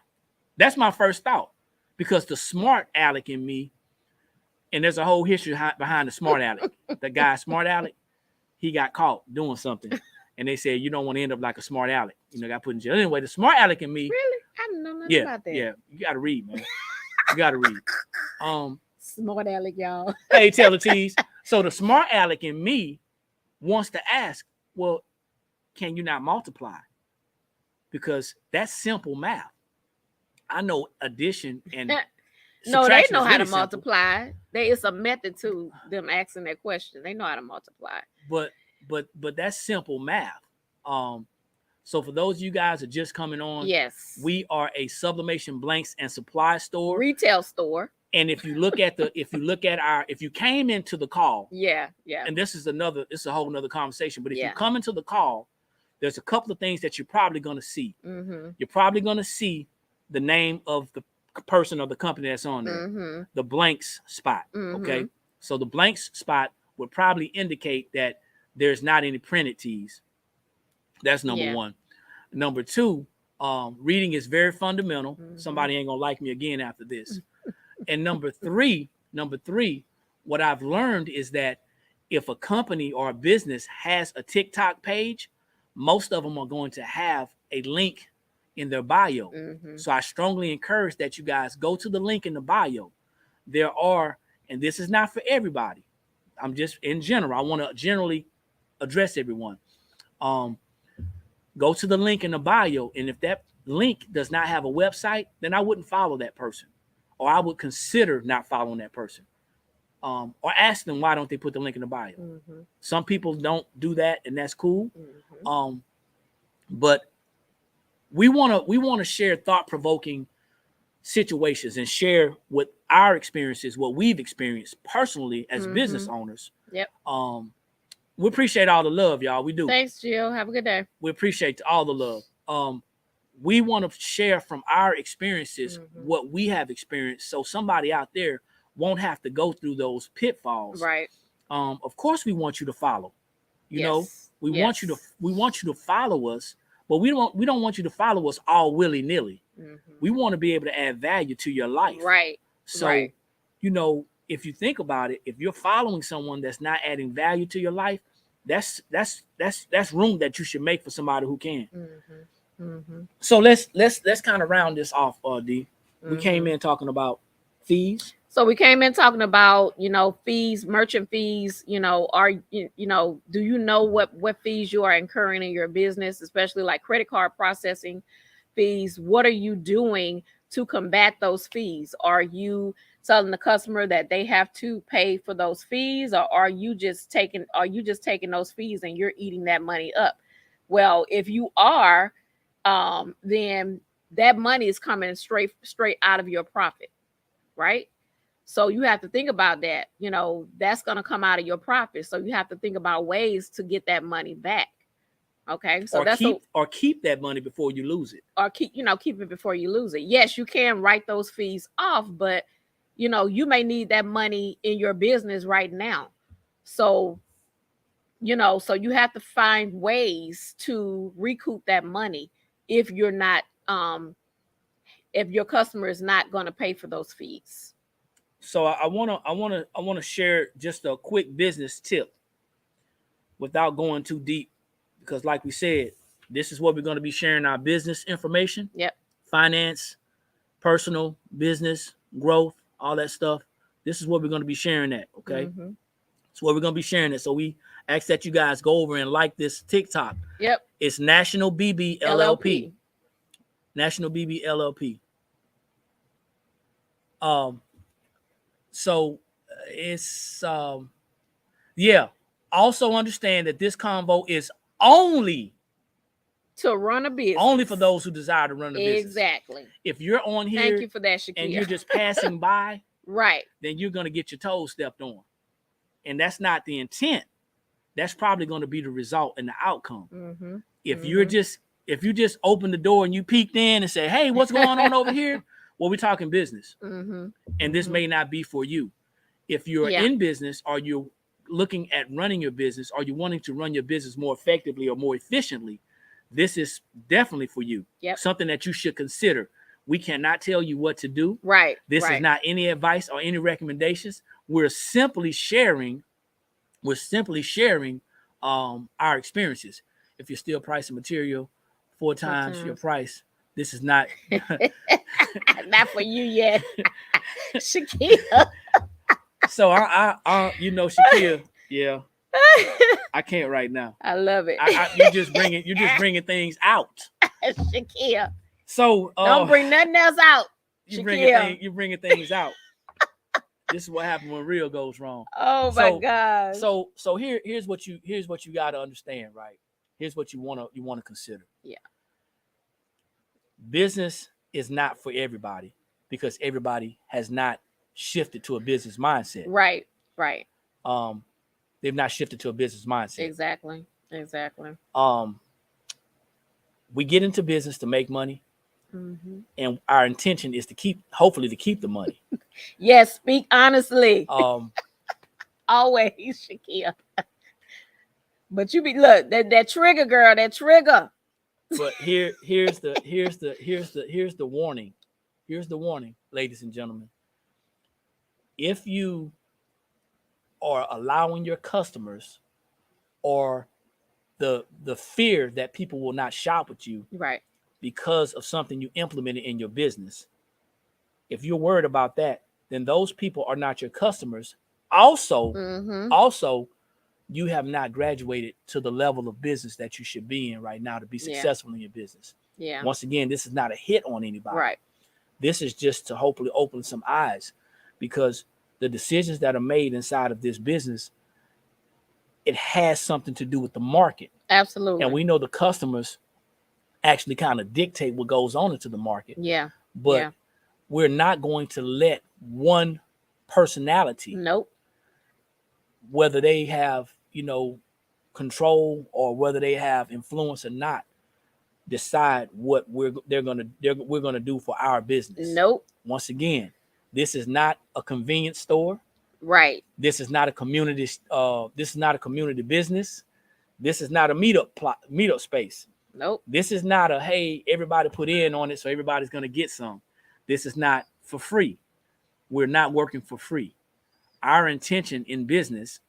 That's my first thought, because the smart aleck in me, and there's a whole history behind the smart aleck. The guy, smart aleck, he got caught doing something. And they said, you don't want to end up like a smart aleck. Got put in jail. Anyway, the smart aleck in me. Really? I didn't know nothing about that. Yeah. You got to read, man. You got to read. Smart aleck, y'all. Hey, Taylor Tees. So the smart aleck in me wants to ask, well, can you not multiply? Because that's simple math. I know addition and no, they know how to multiply. There is a method to them asking that question. They know how to multiply. But that's simple math. So for those of you guys that are just coming on, yes, we are a sublimation blanks and supply store, retail store. And if you came into the call, yeah, and this is a whole nother conversation. But if you come into the call, there's a couple of things that you're probably going to see. You're probably going to see the name of the person or the company that's on there, the blanks spot. Okay, so the blanks spot would probably indicate that there's not any printed tees. That's number one. Number two, reading is very fundamental. Somebody ain't gonna like me again after this. And number three, what I've learned is that if a company or a business has a TikTok page, most of them are going to have a link in their bio. So I strongly encourage that you guys go to the link in the bio. There are, and this is not for everybody, I'm just in general, I want to generally address everyone. Go to the link in the bio, and if that link does not have a website, then I wouldn't follow that person, or I would consider not following that person, or ask them why don't they put the link in the bio. Some people don't do that, and that's cool. But we want to share thought-provoking situations and share what our experiences, what we've experienced personally as business owners. Yep. We appreciate all the love, y'all. We do. Thanks, Jill. Have a good day. We appreciate all the love. We want to share from our experiences what we have experienced, so somebody out there won't have to go through those pitfalls. Right. Of course, we want you to follow. You know, we want you to follow us, but we don't want you to follow us all willy-nilly. We want to be able to add value to your life. Right. So, if you think about it, if you're following someone that's not adding value to your life, that's room that you should make for somebody who can. So let's kind of round this off, D. We came in talking about fees. So we came in talking about, fees, merchant fees, do you know what fees you are incurring in your business, especially like credit card processing fees? What are you doing to combat those fees? Are you telling the customer that they have to pay for those fees, or are you just taking those fees and you're eating that money up? Well, if you are, then that money is coming straight out of your profit, right? So you have to think about that. That's going to come out of your profit. So you have to think about ways to get that money back. Okay. So keep that money before you lose it. Or keep it before you lose it. Yes, you can write those fees off, but you may need that money in your business right now. So, so you have to find ways to recoup that money if you're not, if your customer is not going to pay for those fees. So I want to share just a quick business tip without going too deep, because like we said, this is what we're going to be sharing our business information. Yep. Finance, personal, business, growth, all that stuff. This is what we're going to be sharing that. Okay. Mm-hmm. So what we're going to be sharing it. So we ask that you guys go over and like this TikTok. Yep. It's National BB LLP. National BB LLP. So it's also understand that this convo is only to run a business. Only for those who desire to run a business. Exactly. If you're on here, thank you for that, Shakia, and you're just passing by, right, then you're gonna get your toes stepped on. And that's not the intent. That's probably going to be the result and the outcome. Mm-hmm. If you just open the door and you peeked in and say, "Hey, what's going on over here?" Well, we're talking business, and this may not be for you. If you're in business, or you're looking at running your business, or you're wanting to run your business more effectively or more efficiently, this is definitely for you. Yep. Something that you should consider. We cannot tell you what to do. Right. This is not any advice or any recommendations. We're simply sharing our experiences. If you're still pricing material 4 times your price, this is not not for you yet. Shakia. So I Shakia, yeah. I can't right now. I love it. You're just bringing things out. Shakia. So don't bring nothing else out. You're bringing things out. This is what happens when real goes wrong. Oh my God. So here's what you got to understand, right? Here's what you want to consider. Yeah. Business is not for everybody, because everybody has not shifted to a business mindset. Right. They've not shifted to a business mindset. Exactly. We get into business to make money. Mm-hmm. And our intention is hopefully to keep the money. Yes, speak honestly. Always, Shakia. But you look that trigger, girl, that trigger. But here's the warning. Here's the warning, ladies and gentlemen. If you are allowing your customers, or the fear that people will not shop with you, right, because of something you implemented in your business, if you're worried about that, then those people are not your customers. Also, you have not graduated to the level of business that you should be in right now to be successful in your business. Yeah. Once again, this is not a hit on anybody. Right. This is just to hopefully open some eyes, because the decisions that are made inside of this business, it has something to do with the market. Absolutely. And we know the customers actually kind of dictate what goes on into the market. Yeah. But we're not going to let one personality, nope, whether they have, control or whether they have influence or not, decide what we're going to do for our business. Nope. Once again, this is not a convenience store. Right. This is not a community. This is not a community business. This is not a meetup space. Nope. This is not a, hey, everybody put in on it, so everybody's going to get some. This is not for free. We're not working for free. Our intention in business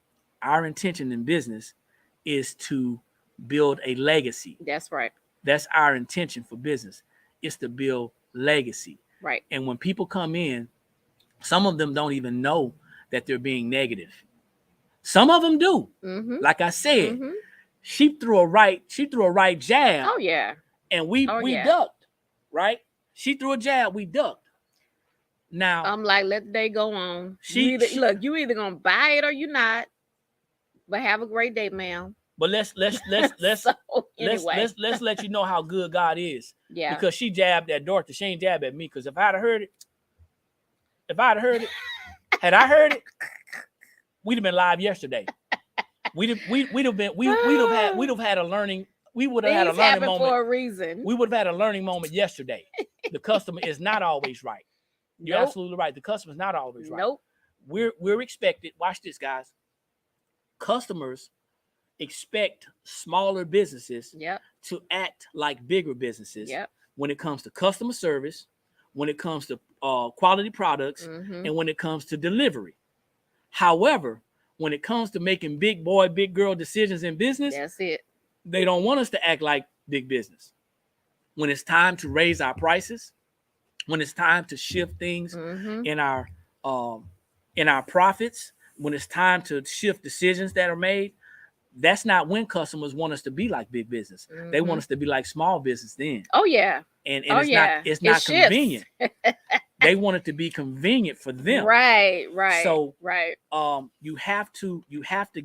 is to build a legacy. That's right. That's our intention for business. It's to build legacy. Right. And when people come in, some of them don't even know that they're being negative. Some of them do. Mm-hmm. Like I said, Mm-hmm. she threw a right jab. Oh yeah. And we ducked, right? She threw a jab, we ducked. Now I'm like, let the day go on. You either gonna buy it or you're not. But have a great day, ma'am. But let's So, anyway. let's let you know how good God is. Yeah. Because she jabbed at Dorchester. She ain't jabbed at me. Because if I'd have heard it, had I heard it, we'd have been live yesterday. We'd have had a learning. We would have had a learning moment for a reason. We would have had a learning moment yesterday. The customer is not always right. You're absolutely right. The customer is not always right. Nope. We're expected. Watch this, guys. Customers expect smaller businesses to act like bigger businesses when it comes to customer service, when it comes to quality products, and when it comes to delivery. However, when it comes to making big boy, big girl decisions in business, that's it. They don't want us to act like big business. When it's time to raise our prices, when it's time to shift things in our profits, when it's time to shift decisions that are made, that's not when customers want us to be like big business. They want us to be like small business then. Oh yeah. And it's not convenient. They want it to be convenient for them. Right. So you have to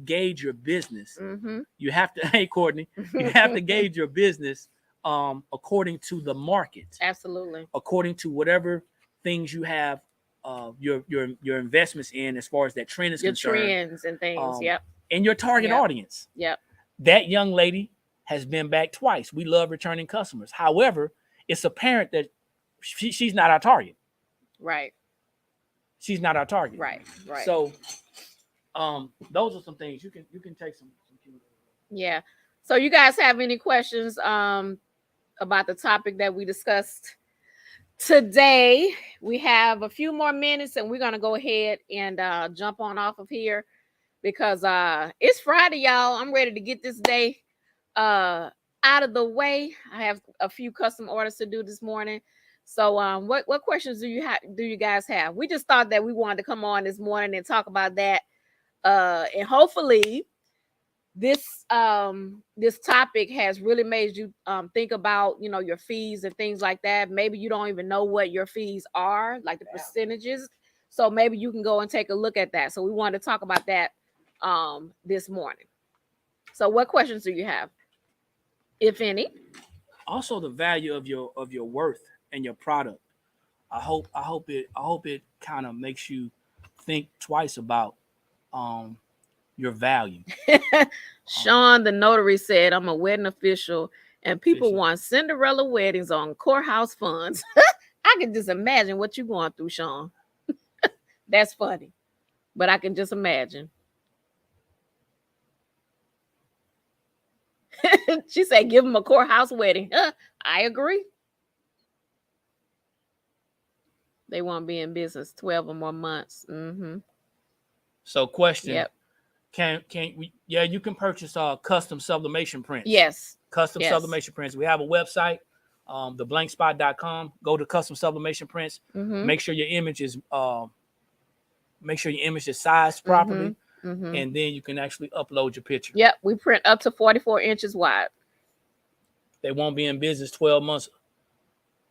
gauge your business. You have to, hey Courtney, you have to gauge your business according to the market. Absolutely. According to whatever things you have your investments in as far as that trend is concerned. Your trends and things, And your target audience. Yep. That young lady has been back twice. We love returning customers. However, it's apparent that she's not our target. Right. She's not our target. Right. So those are some things you can take some Yeah. So you guys have any questions about the topic that we discussed today? We have a few more minutes and we're going to go ahead and jump on off of here because it's Friday, y'all. I'm ready to get this day out of the way. I have a few custom orders to do this morning. So what questions do you guys have? We just thought that we wanted to come on this morning and talk about that. And hopefully this topic has really made you think about, your fees and things like that. Maybe you don't even know what your fees are, like the percentages. So maybe you can go and take a look at that. So we wanted to talk about that this morning. So what questions do you have, if any? Also the value of your worth and your product. I hope it kind of makes you think twice about your value. Sean, the notary, said, I'm a wedding official and people want Cinderella weddings on courthouse funds. I can just imagine what you're going through, Sean. That's funny, but I can just imagine. She said, give them a courthouse wedding. I agree. They won't be in business 12 or more months. So question. Yep. Can we? Yeah, you can purchase custom sublimation prints. Yes. Custom sublimation prints. We have a website, theblankspot.com. Go to custom sublimation prints. Make sure your image is sized properly, and then you can actually upload your picture. Yep, we print up to 44 inches wide. They won't be in business 12 months.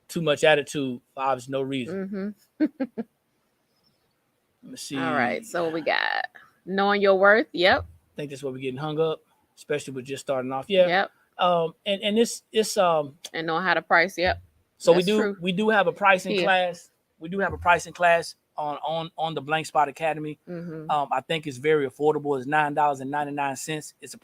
Too much attitude for obviously no reason. Let me see. All right, so we got knowing your worth. Yep. I think that's where we're getting hung up, especially with just starting off. Yeah. Yep. And it's and knowing how to price. Yep. So we do have a pricing class. We do have a pricing class on the Blank Spot Academy. I think it's very affordable. It's $9.99. It's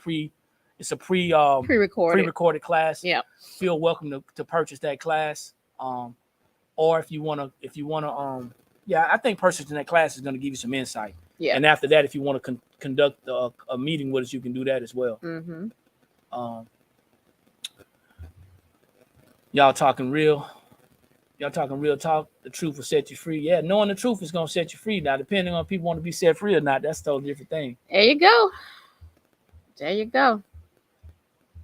a pre-recorded class. Yeah. Feel welcome to purchase that class. Or if you wanna, I think purchasing that class is going to give you some insight. Yeah. And after that, if you want to conduct a meeting with us, you can do that as well. Y'all talking real talk. The truth will set you free. Yeah, knowing the truth is going to set you free. Now, depending on if people want to be set free or not, that's a totally different thing. There you go.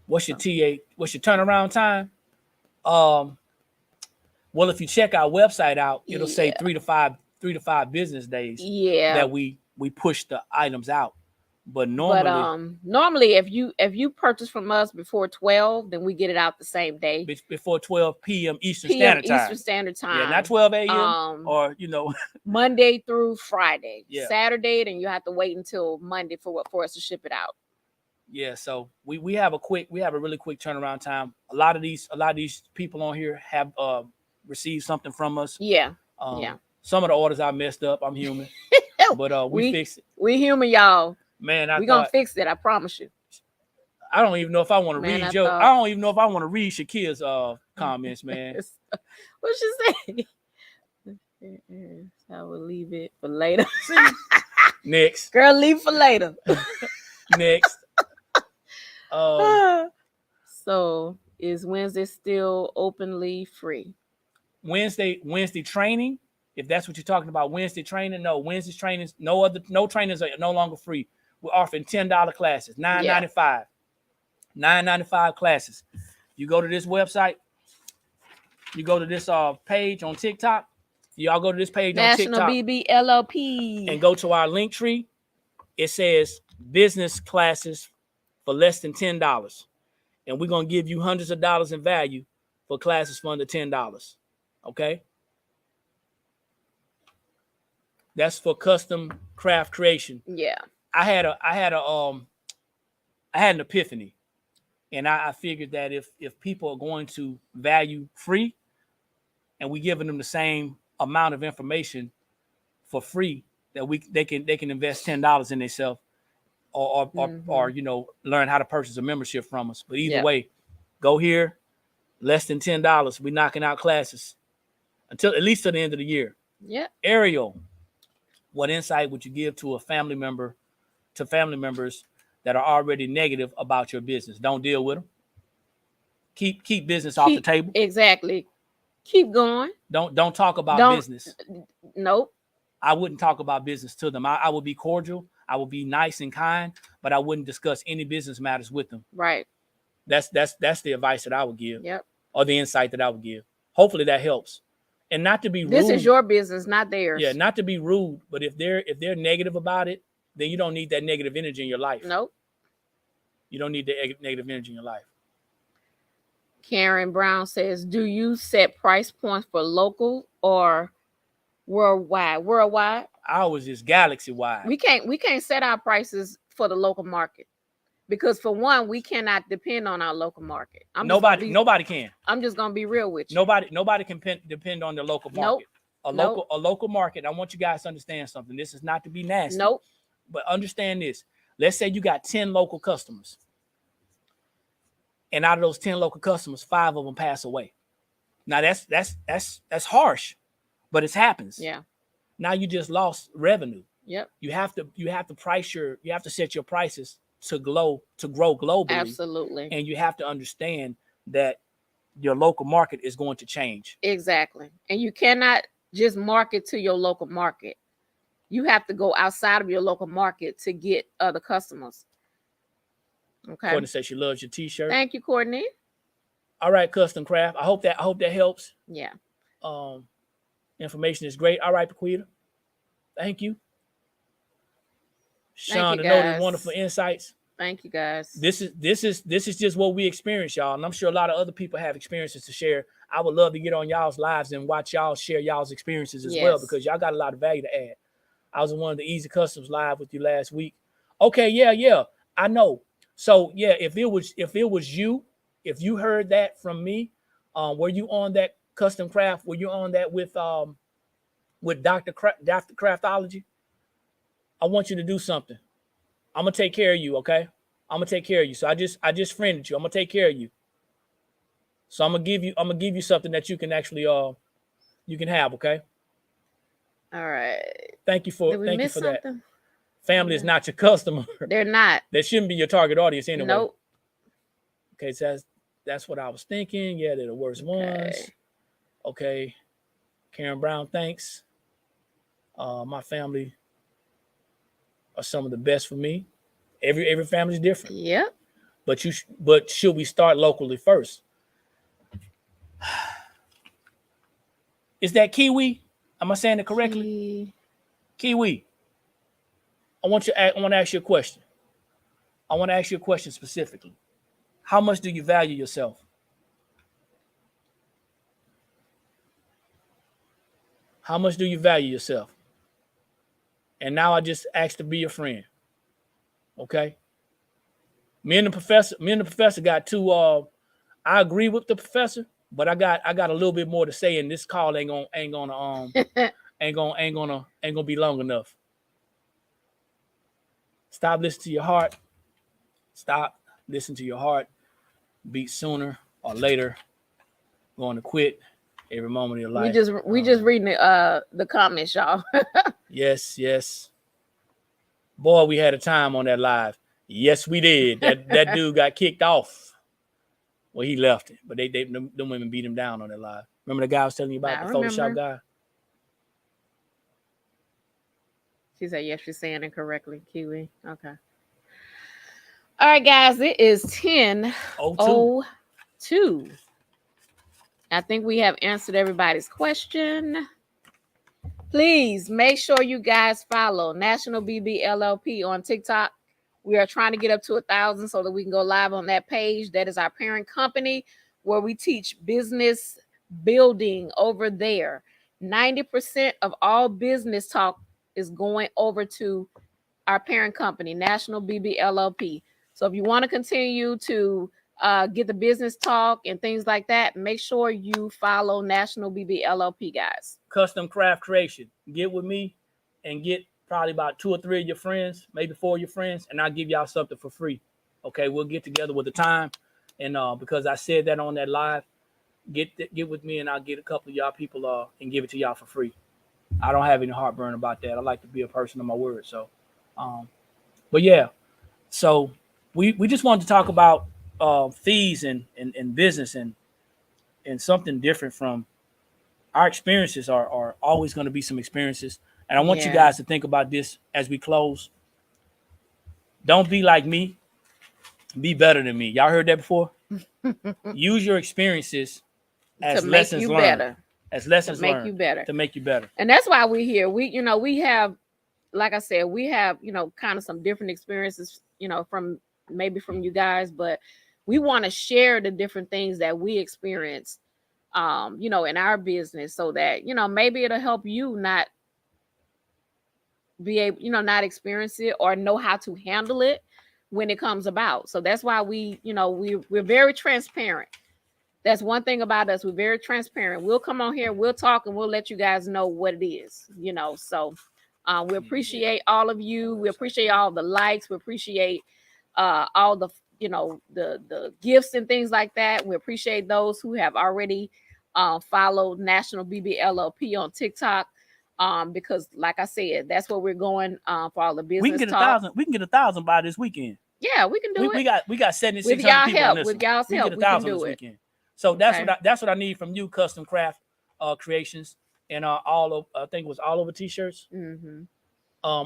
What's your TA? What's your turnaround time? Well, if you check our website out, it'll say Yeah. 3 to 5 business days Yeah. that we push the items out. But But normally, normally if you purchase from us before 12, then we get it out the same day. before 12 p.m. Eastern PM Standard Time. Eastern Standard Time. Yeah, not 12 a.m. or Monday through Friday. Yeah. Saturday, then you have to wait until Monday for us to ship it out. Yeah, so we have a really quick turnaround time. A lot of these people on here have received something from us. Yeah. Some of the orders I messed up. I'm human. But we fix it. We human, y'all. Man, we're gonna fix it, I promise you. I don't even know if I want to read I don't even know if I want to read Shakir's comments, man. What she say? I will leave it for later. Next. Girl, leave for later. Next. So is Wednesday still openly free? Wednesday training, if that's what you're talking about. Wednesday training, no. Wednesday's trainings, no trainings are no longer free. We're offering $10 classes, $9.95. $9.95 classes. You go to this website, you go to this page on TikTok. Y'all go to this page National on National TikTok. BBLLP. And go to our link tree. It says business classes for less than $10. And we're going to give you hundreds of dollars in value for classes for under $10. Okay? That's for custom craft creation. Yeah. I had an epiphany. And I figured that if people are going to value free and we giving them the same amount of information for free, that they can invest $10 in themselves or learn how to purchase a membership from us. But either way, go here, less than $10. We're knocking out classes until at least to the end of the year. Yeah. Ariel, what insight would you give to family members that are already negative about your business? Don't deal with them. Keep business off the table. Exactly. Keep going. Don't talk about business. Nope. I wouldn't talk about business to them. I would be cordial. I would be nice and kind, but I wouldn't discuss any business matters with them. Right. That's the advice that I would give. Yep. Or the insight that I would give. Hopefully that helps. And not to be rude. This is your business, not theirs. Yeah, not to be rude, but if they're negative about it, then you don't need that negative energy in your life. Nope. You don't need the negative energy in your life. Karen Brown says, do you set price points for local or worldwide? Worldwide? Ours is galaxy-wide. We can't set our prices for the local market. Because for one, we cannot depend on our local market. Nobody can. I'm just gonna be real with you. Nobody can depend on the local market. Nope. A local market. I want you guys to understand something. This is not to be nasty. Nope. But understand this. Let's say you got 10 local customers. And out of those 10 local customers, 5 of them pass away. Now that's harsh, but it happens. Yeah. Now you just lost revenue. Yep. You have to set your prices to grow globally. Absolutely. And you have to understand that your local market is going to change. Exactly. And you cannot just market to your local market. You have to go outside of your local market to get other customers. Okay. Courtney says she loves your t-shirt. Thank you, Courtney. All right, Custom Craft. I hope that helps. Yeah. Information is great. All right, Paquita. Thank you. Sean, Thank you, the wonderful insights. Thank you, guys. This is just what we experience, y'all. And I'm sure a lot of other people have experiences to share. I would love to get on y'all's lives and watch y'all share y'all's experiences as well, because y'all got a lot of value to add. I was on one of the Easy Customs live with you last week. Okay, yeah. I know. So yeah, if it was you, if you heard that from me, were you on that Custom Craft? Were you on that with Dr. Craftology? I want you to do something. I'm gonna take care of you, okay? I'm gonna take care of you. So I just friended you. I'm gonna take care of you. So I'm gonna give you something that you can actually you can have, okay? All right. Thank you for something? that. Family is not your customer. They're not. They shouldn't be your target audience anyway. Nope. Okay, so that's what I was thinking. Yeah, they're the worst ones. Okay. Karen Brown, thanks. My family are some of the best for me. Every family is different. Yep. But should we start locally first? Is that Kiwi? Am I saying it correctly? Kiwi. I want to ask you a question. I want to ask you a question specifically. How much do you value yourself? How much do you value yourself? And now I just asked to be your friend. Okay? Me and the professor got two I agree with the professor, but I got a little bit more to say, and this call ain't gonna be long enough. Stop listening to your heart. Stop listening to your heart. Beat sooner or later. Going to quit every moment of your life. We just reading the comments, y'all. Yes. Boy, we had a time on that live. Yes, we did. That dude got kicked off. Well, he left it, but them women beat him down on that live. Remember the guy I was telling you about, the Photoshop guy? She said, yes, she's saying it correctly, Kiwi. Okay. All right, guys, it is 10:02. I think we have answered everybody's question. Please make sure you guys follow National BB LLP on TikTok. We are trying to get up to 1,000 so that we can go live on that page. That is our parent company where we teach business building over there. 90% of all business talk is going over to our parent company, National BB LLP. So if you want to continue to get the business talk and things like that, make sure you follow National BB LLP, guys. Custom craft creation. Get with me and get probably about 2 or 3 of your friends, maybe 4 of your friends, and I'll give y'all something for free. Okay, we'll get together with the time, and because I said that on that live, get with me and I'll get a couple of y'all people and give it to y'all for free. I don't have any heartburn about that. I like to be a person of my word. So, but yeah, so we just wanted to talk about fees and business and something different from our experiences are always going to be some experiences. And I want you guys to think about this as we close. Don't be like me. Be better than me. Y'all heard that before? Use your experiences as lessons learned. As lessons learned. To make you better. And that's why we're here. We have, like I said, we have, kind of some different experiences, from you guys, but we want to share the different things that we experience, in our business so that, maybe it'll help you not be able, not experience it or know how to handle it when it comes about. So that's why we're very transparent. That's one thing about us. We're very transparent. We'll come on here, we'll talk, and we'll let you guys know what it is, So we appreciate all of you. We appreciate all the likes. We appreciate all the, the gifts and things like that. We appreciate those who have already followed National BB LLP on TikTok. Because like I said, that's where we're going for all the business. We can get 1,000. We can get 1,000 by this weekend. Yeah, we can do it. We got 7,600 with y'all people help. on this. With y'all's help, we can do it. Weekend. So that's what I need from you, Custom Craft Creations, and I think it was all over t-shirts. Mm-hmm.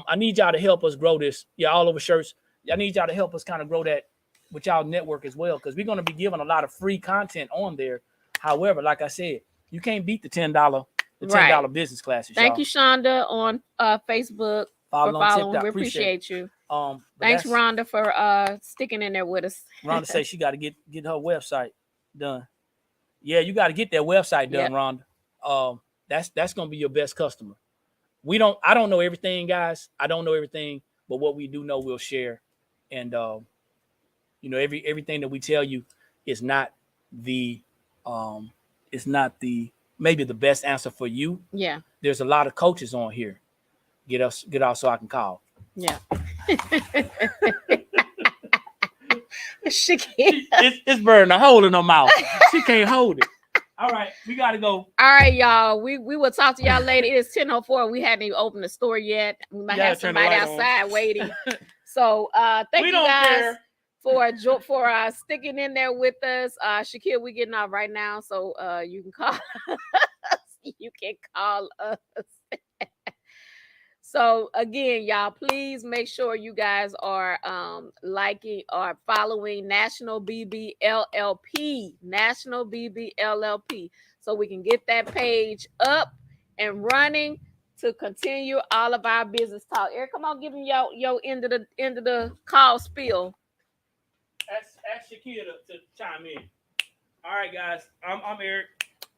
I need y'all to help us grow this. Yeah, all over shirts. I need y'all to help us kind of grow that with y'all network as well, because we're going to be giving a lot of free content on there. However, like I said, you can't beat the $10 business classes. Thank you, Shonda, on Facebook for following. We appreciate you. Thanks, Rhonda, for sticking in there with us. Rhonda says she got to get her website done. Yeah, you got to get that website done, Rhonda. That's going to be your best customer. I don't know everything, guys. I don't know everything, but what we do know, we'll share. And everything that we tell you is not the maybe the best answer for you. Yeah. There's a lot of coaches on here. Get out so I can call. Yeah. She can't. It's burning a hole in her mouth. She can't hold it. All right, we gotta go. All right, y'all. We will talk to y'all later. It is 10:04. We hadn't even opened the store yet. We might have somebody outside waiting. So thank you guys for sticking in there with us. Shaquille, we getting off right now, so you can call us. You can call us. So again, y'all, please make sure you guys are liking or following National BB LLP, National BB LLP, so we can get that page up and running to continue all of our business talk. Eric, come on, give me your end of the call spiel. Ask Shakia to chime in. All right, guys. I'm Eric.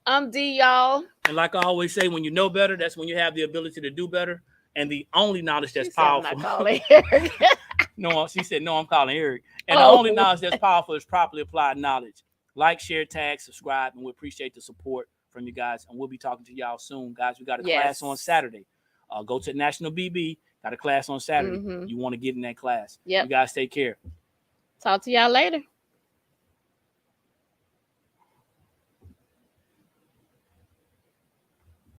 I'm D, y'all. And like I always say, when you know better, that's when you have the ability to do better. And the only knowledge that's powerful. I'm not calling Eric. No, she said, no, I'm calling Eric. And the only knowledge that's powerful is properly applied knowledge. Like, share, tag, subscribe, and we appreciate the support from you guys. And we'll be talking to y'all soon, guys. We got a class on Saturday. Go to National BB. Got a class on Saturday. You want to get in that class. You guys take care. Talk to y'all later.